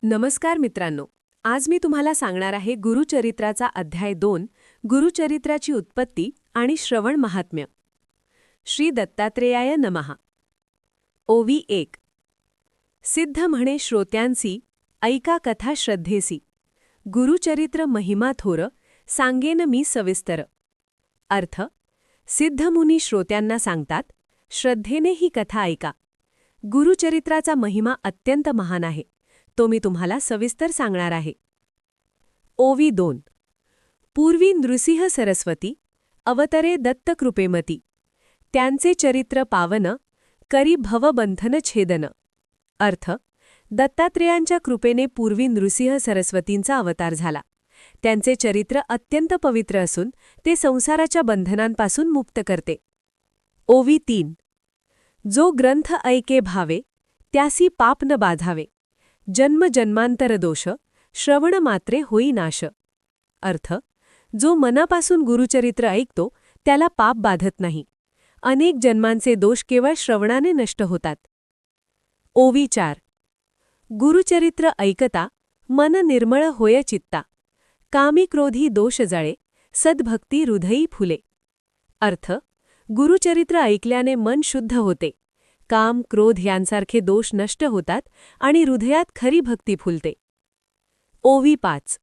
नमस्कार मित्रांनो, आज मी तुम्हाला सांगणार आहे गुरुचरित्राचा अध्याय 2, गुरुचरित्राची उत्पत्ती आणि श्रवण महात्म्य. श्री दत्तात्रेयाय नमः. ओवी 1. सिद्ध म्हणे श्रोत्यांसी, ऐका कथा श्रद्धेसी. गुरुचरित्र महिमा थोर, सांगेन मी सविस्तर. अर्थ: सिद्धमुनी श्रोत्यांना सांगतात, श्रद्धेने ही कथा ऐका. गुरुचरित्राचा महिमा अत्यंत महान आहे, तो मी तुम्हाला सविस्तर सांगणार आहे. ओवी 2. पूर्वी नृसिंह सरस्वती अवतरे दत्तकृपेमती. त्यांचे चरित्र पावन, करी भवबंधन छेदन. अर्थ: दत्तात्रेयांच्या कृपेने पूर्वी नृसिंह सरस्वतींचा अवतार झाला. त्यांचे चरित्र अत्यंत पवित्र असून ते संसाराच्या बंधनांपासून मुक्त करते. ओवी 3. जो ग्रंथ ऐके भावे, त्यासी पाप न बाधावे. जन्म जन्मांतर दोष, श्रवण मात्रे होई नाश. अर्थ: जो मनापासून गुरुचरित्र ऐकतो त्याला पाप बाधत नाही. अनेक जन्मांचे दोष केवळ श्रवणाने नष्ट होतात. ओवी 4. गुरुचरित्र ऐकता, मन निर्मळ होय चित्ता. कामी क्रोधी दोष जळे, सद्भक्ती हृदयी फुले. अर्थ: गुरुचरित्र ऐकल्याने मन शुद्ध होते, काम क्रोध यांसारखे दोष नष्ट होतात आणि हृदयात खरी भक्ती फुलते. ओवी 5.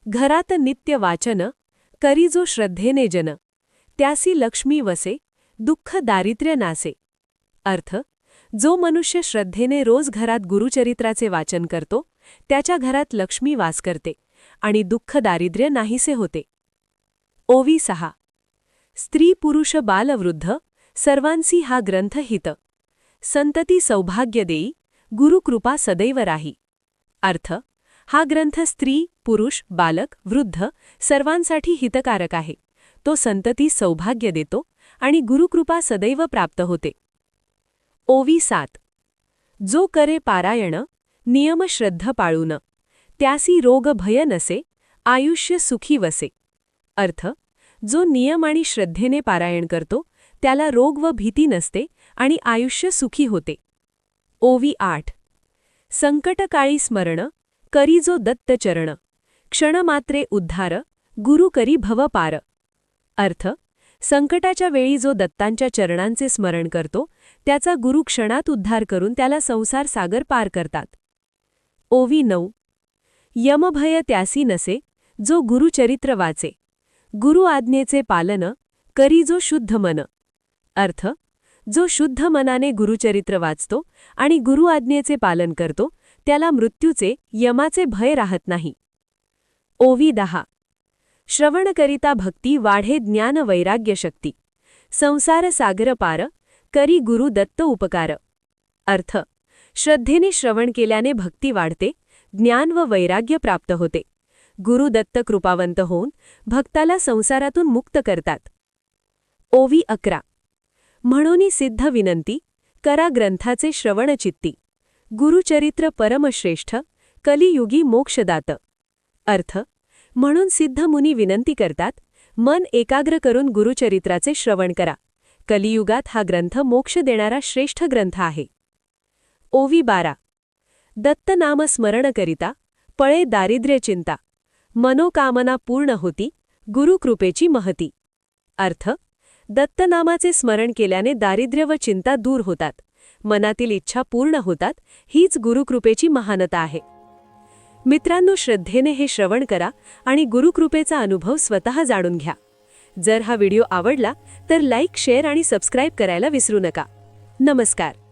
घरात नित्य वाचन, करी जो श्रद्धेने जन. त्यासी लक्ष्मी वसे, दुःख दारिद्र्य नासे. अर्थ: जो मनुष्य श्रद्धेने रोज घरात गुरुचरित्राचे वाचन करतो त्याच्या घरात लक्ष्मी वास करते आणि दुःख दारिद्र्य नाहीसे होते. ओवी 6. स्त्री पुरुष बालवृद्ध, सर्वांसी हा ग्रंथ हित. संतती सौभाग्य देई, गुरुकृपा सदैव राही. अर्थ: हा ग्रंथ स्त्री पुरुष बालक वृद्ध सर्वांसाठी हितकारक आहे. तो संतती सौभाग्य देतो आणि गुरुकृपा सदैव प्राप्त होते. ओवी 7. जो करे पारायण, नियम श्रद्ध पाळून. त्यासी रोग भय नसे, आयुष्य सुखी वसे. अर्थ: जो नियम आणि श्रद्धेने पारायण करतो त्याला रोग व भीती नसते आणि आयुष्य सुखी होते. ओवी 8. संकटकाळी स्मरण, करी जो दत्तचरण. क्षणमात्रे उद्धार, गुरु करी भव पार. अर्थ: संकटाच्या वेळी जो दत्तांच्या चरणांचे स्मरण करतो त्याचा गुरु क्षणात उद्धार करून त्याला संसार सागर पार करतात. ओवी 9. यमभय त्यासी नसे, जो गुरुचरित्र वाचे. गुरु आज्ञेचे पालन, करी जो शुद्ध मन. अर्थ: जो शुद्ध मनाने गुरुचरित्र वाचतो आणि गुरु आज्ञेचे पालन करतो त्याला मृत्यूचे यमाचे भय राहत नाही. ओवी 10. श्रवण करिता भक्ती वाढे ज्ञान वैराग्य शक्ती. संसार सागर पार, करी गुरु दत्त उपकार. अर्थ: श्रद्धेने श्रवण केल्याने भक्ती वाढते, ज्ञान व वैराग्य प्राप्त होते. गुरु दत्त कृपावंत होऊन भक्ताला संसारातून मुक्त करतात. ओवी 11. म्हणूनी सिद्ध विनंती, करा ग्रंथाचे श्रवण चित्ती. गुरुचरित्र परमश्रेष्ठ, कलियुगी मोक्षदात. अर्थ: म्हणून सिद्ध मुनी विनंती करतात, मन एकाग्र करून गुरुचरित्राचे श्रवण करा. कलियुगात हा ग्रंथ मोक्ष देणारा श्रेष्ठ ग्रंथ आहे. ओवी 12. दत्तनाम स्मरण करिता, पळे दारिद्र्य चिंता. मनोकामना पूर्ण होती, गुरुकृपेची महती. अर्थ: दत्तनामाचे स्मरण केल्याने दारिद्र्य व चिंता दूर होतात, मनातील इच्छा पूर्ण होतात. हीच गुरुकृपेची महानता आहे. मित्रांनो, श्रद्धेने हे श्रवण करा आणि गुरुकृपेचा अनुभव स्वतः जाणून घ्या. जर हा व्हिडिओ आवडला तर लाईक शेअर आणि सबस्क्राईब करायला विसरू नका. नमस्कार.